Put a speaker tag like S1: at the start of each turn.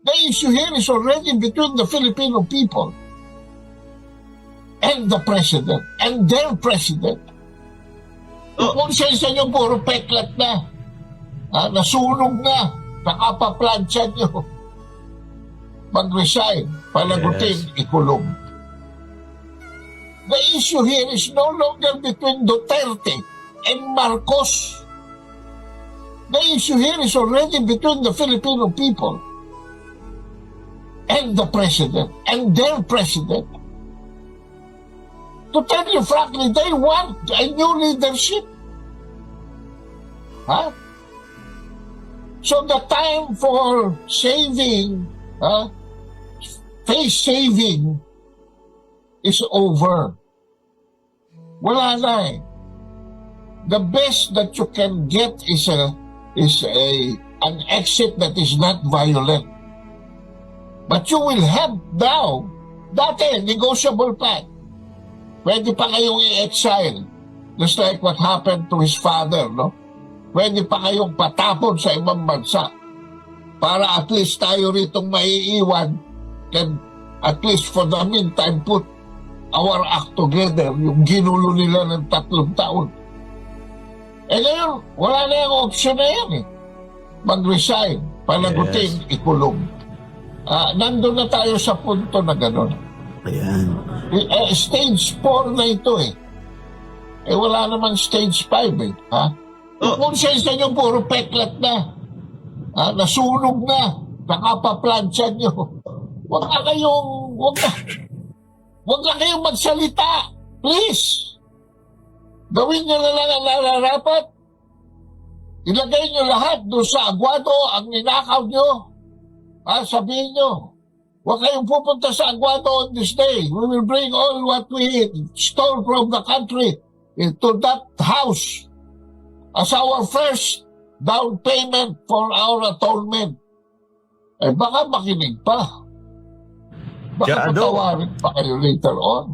S1: The issue here is already between the Filipino people and the president and their president. Yung konsensya nyo puro peklat na. Nasunog na. Nakapaplansya nyo. Mag-resign. Palagutin, ikulong. The issue here is no longer between Duterte and Marcos. The issue here is already between the Filipino people and the president and their president. To tell you frankly, they want a new leadership. So the time for saving, face saving is over. Wala na eh. The best that you can get is an exit that is not violent. But you will have now, dati, negotiable pa. Pwede pa kayong i-exile. Just like what happened to his father, no? Pwede pa kayong patapon sa ibang bansa. Para at least tayo ritong maiiwan can at least for the meantime put our act together, yung ginulo nila ng 3 taon. Eh ngayon, wala na yung option na yan eh. Mag-resign, palagutin, ikulong. Nandun na tayo sa punto na gano'n.
S2: Ayan.
S1: Stage 4 na ito eh. Wala naman stage 5 eh. Yung konsensya nyo puro peklat na. Nasunog na. Nakapaplansya nyo. Huwag na kayong magsalita. Please. Gawin nyo na lang ang nararapat. Ilagay nyo lahat doon sa Aguado ang ninakaw nyo. Sabihin nyo, huwag kayong pupunta sa Aguado on this day. We will bring all what we stole from the country into that house as our first down payment for our atonement. Baka makinig pa. Baka patawarin pa kayo later on.